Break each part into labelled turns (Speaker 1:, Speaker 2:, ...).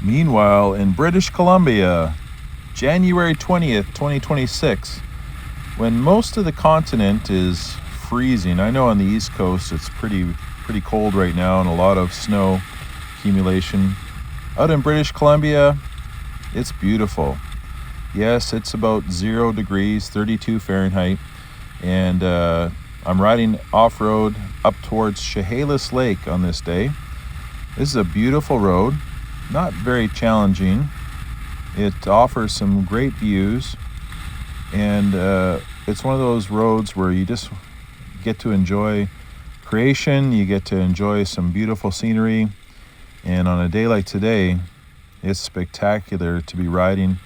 Speaker 1: Meanwhile, in British Columbia, January 20th, 2026, when most of the continent is freezing. I know on the East Coast it's pretty cold right now and a lot of snow accumulation. Out in British Columbia, it's beautiful. Yes, it's about 0 degrees, 32 Fahrenheit, and I'm riding off-road up towards Chehalis Lake on this day. This is a beautiful road, not very challenging. It offers some great views, and it's one of those roads where you just get to enjoy creation, you get to enjoy some beautiful scenery, and on a day like today, it's spectacular to be riding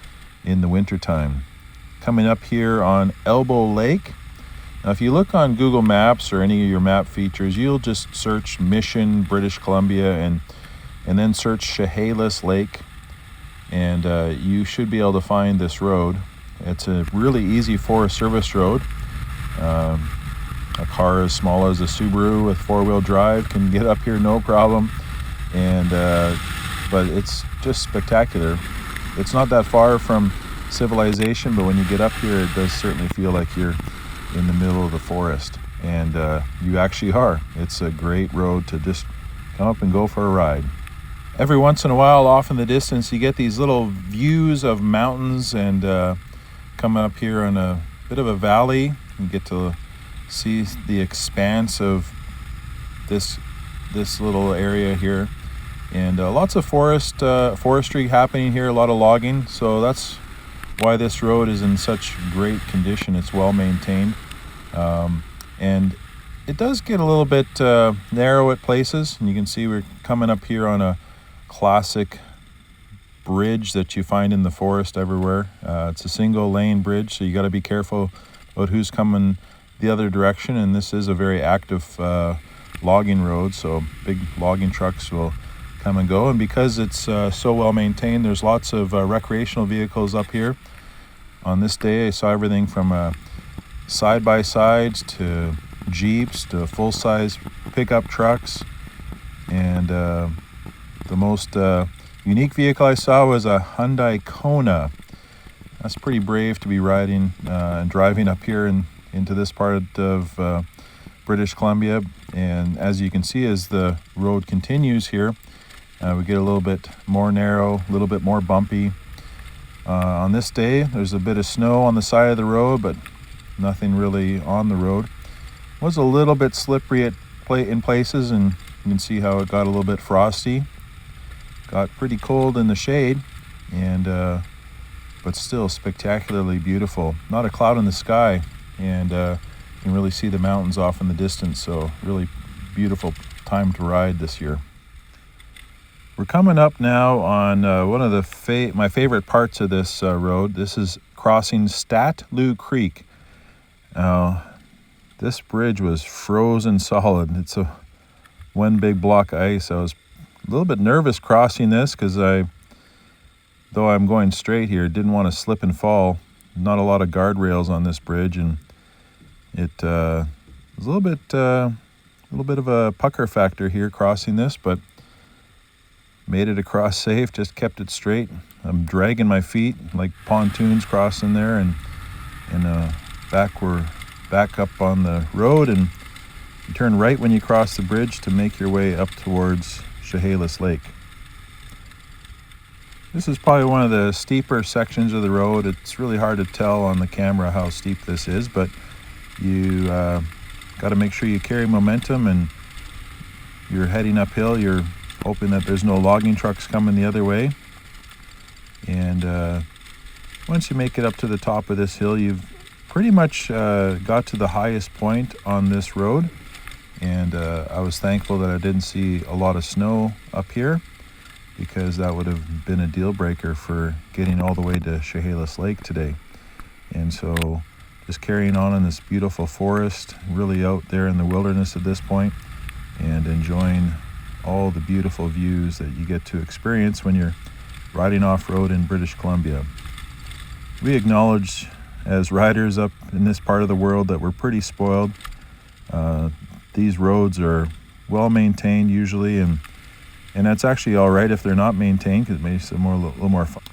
Speaker 1: in the wintertime. Coming up here on Elbow Lake. Now if you look on Google Maps or any of your map features, you'll just search Mission, British Columbia, and then search Chehalis Lake, and you should be able to find this road. It's a really easy Forest Service road. A car as small as a Subaru with four-wheel drive can get up here no problem, and but it's just spectacular. It's not that far from civilization, but when you get up here, it does certainly feel like you're in the middle of the forest, and you actually are. It's a great road to just come up and go for a ride. Every once in a while, off in the distance, you get these little views of mountains, and coming up here in a bit of a valley, you get to see the expanse of this little area here, and lots of forestry happening here, a lot of logging, so that's why this road is in such great condition. It's well maintained, and it does get a little bit narrow at places, and you can see we're coming up here on a classic bridge that you find in the forest everywhere. It's a single lane bridge, so you got to be careful about who's coming the other direction, and this is a very active logging road, so big logging trucks will come and go, and because it's so well maintained, there's lots of recreational vehicles up here. On this day I saw everything from side-by-sides to Jeeps to full-size pickup trucks, and the most unique vehicle I saw was a Hyundai Kona. That's pretty brave to be riding and driving up here into this part of British Columbia, and as you can see, as the road continues here, we get a little bit more narrow, a little bit more bumpy. On this day, there's a bit of snow on the side of the road, but nothing really on the road. It was a little bit slippery in places, and you can see how it got a little bit frosty. Got pretty cold in the shade, and but still spectacularly beautiful. Not a cloud in the sky, and you can really see the mountains off in the distance, so really beautiful time to ride this year. We're coming up now on one of my favorite parts of this road. This is crossing Statlew Creek. Now, this bridge was frozen solid. It's one big block of ice. I was a little bit nervous crossing this because though I'm going straight here, didn't want to slip and fall. Not a lot of guardrails on this bridge, and it was a little bit of a pucker factor here crossing this, but made it across safe, just kept it straight. I'm dragging my feet like pontoons crossing there, and we're back up on the road, and you turn right when you cross the bridge to make your way up towards Chehalis Lake. This is probably one of the steeper sections of the road. It's really hard to tell on the camera how steep this is, but you got to make sure you carry momentum, and you're heading uphill. You're hoping that there's no logging trucks coming the other way. And once you make it up to the top of this hill, you've pretty much got to the highest point on this road. And I was thankful that I didn't see a lot of snow up here, because that would have been a deal breaker for getting all the way to Chehalis Lake today. And so just carrying on in this beautiful forest, really out there in the wilderness at this point, and enjoying all the beautiful views that you get to experience when you're riding off-road in British Columbia. We acknowledge as riders up in this part of the world that we're pretty spoiled. These roads are well maintained usually, and And that's actually all right if they're not maintained, because it makes it a little more fun.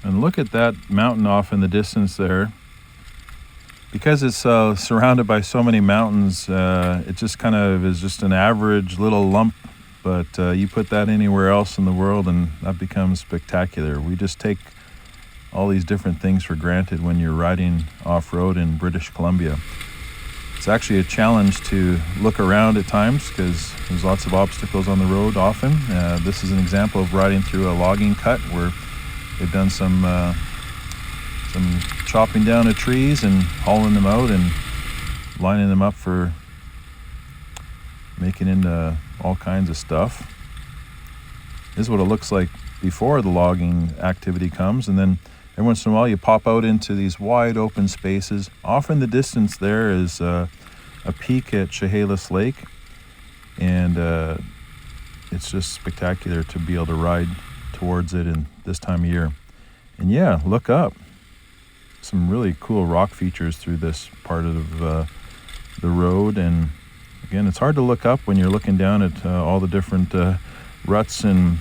Speaker 1: And look at that mountain off in the distance there. Because it's surrounded by so many mountains, it just kind of is just an average little lump. But you put that anywhere else in the world and that becomes spectacular. We just take all these different things for granted when you're riding off-road in British Columbia. It's actually a challenge to look around at times because there's lots of obstacles on the road often. This is an example of riding through a logging cut where they've done some chopping down of trees and hauling them out and lining them up for making into all kinds of stuff. This is what it looks like before the logging activity comes, and then every once in a while you pop out into these wide open spaces. Off in the distance there is a peak at Chehalis Lake, and it's just spectacular to be able to ride towards it in this time of year. And yeah, look up. Some really cool rock features through this part of the road. And again, it's hard to look up when you're looking down at all the different ruts and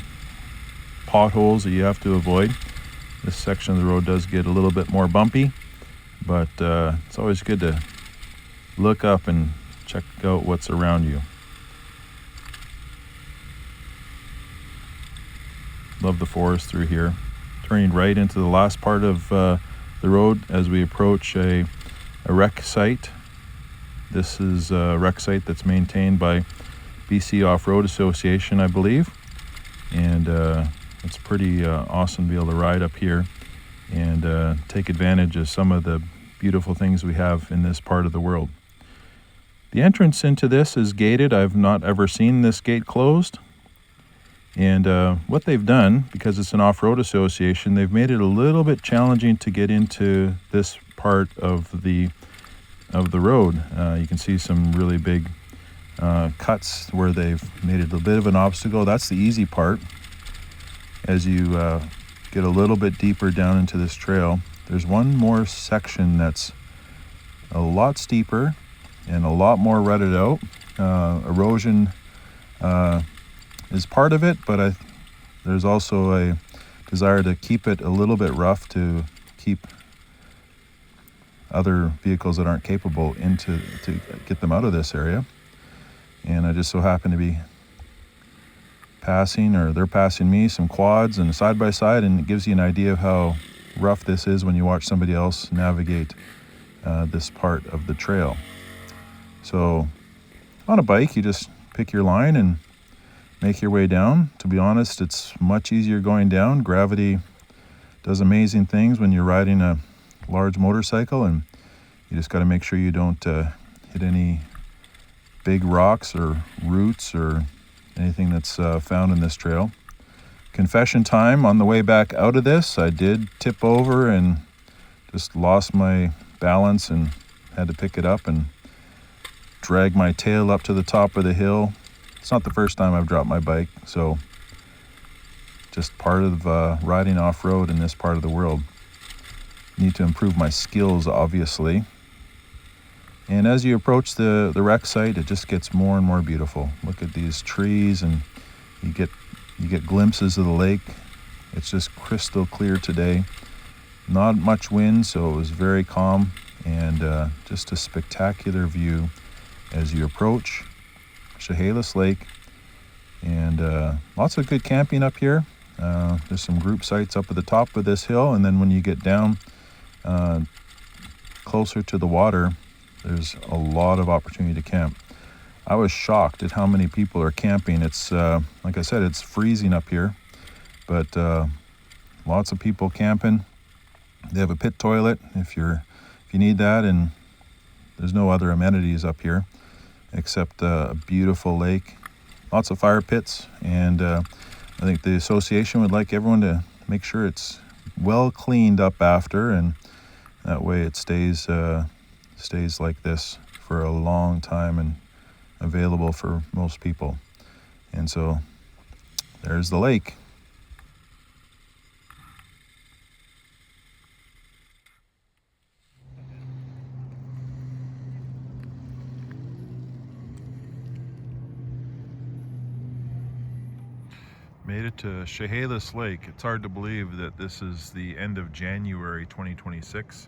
Speaker 1: potholes that you have to avoid. This section of the road does get a little bit more bumpy, but it's always good to look up and check out what's around you. Love the forest through here. Turning right into the last part of the road as we approach a wreck site. This is a wreck site that's maintained by BC Off-Road Association, I believe, and it's pretty awesome to be able to ride up here and take advantage of some of the beautiful things we have in this part of the world. The entrance into this is gated. I've not ever seen this gate closed. And what they've done, because it's an off-road association, they've made it a little bit challenging to get into this part of the road. You can see some really big cuts where they've made it a bit of an obstacle. That's the easy part. As you get a little bit deeper down into this trail, there's one more section that's a lot steeper and a lot more rutted out. Erosion is part of it, but there's also a desire to keep it a little bit rough to keep other vehicles that aren't capable to get them out of this area. And I just so happen to be passing, or they're passing me, some quads and side by side, and it gives you an idea of how rough this is when you watch somebody else navigate this part of the trail. So on a bike, you just pick your line and make your way down. To be honest, it's much easier going down. Gravity does amazing things when you're riding a large motorcycle, and you just got to make sure you don't hit any big rocks or roots or anything that's found in this trail. Confession time, on the way back out of this, I did tip over and just lost my balance and had to pick it up and drag my tail up to the top of the hill. It's not the first time I've dropped my bike, so just part of riding off-road in this part of the world. Need to improve my skills, obviously. And as you approach the wreck site, it just gets more and more beautiful. Look at these trees, and you get glimpses of the lake. It's just crystal clear today. Not much wind, so it was very calm, and just a spectacular view as you approach Chehalis Lake. And lots of good camping up here. There's some group sites up at the top of this hill, and then when you get down closer to the water, there's a lot of opportunity to camp. I was shocked at how many people are camping. It's like I said, it's freezing up here, but lots of people camping. They have a pit toilet if you need that, and there's no other amenities up here except a beautiful lake, lots of fire pits, and I think the association would like everyone to make sure it's well cleaned up after, and that way it stays like this for a long time and available for most people. And so there's the lake. Made it to Chehalis Lake. It's hard to believe that this is the end of January 2026.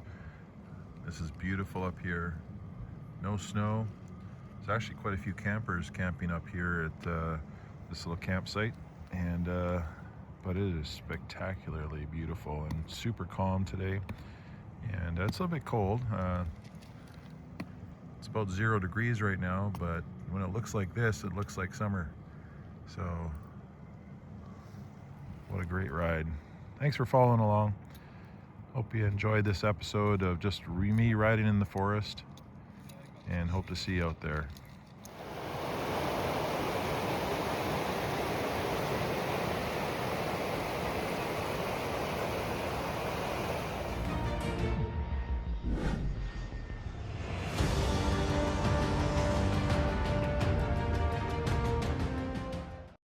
Speaker 1: This is beautiful up here. No snow. There's actually quite a few campers camping up here at this little campsite, and but it is spectacularly beautiful and super calm today. And it's a little bit cold. It's about 0 degrees right now, but when it looks like this, it looks like summer. So what a great ride. Thanks for following along. Hope you enjoyed this episode of just me riding in the forest, and hope to see you out there.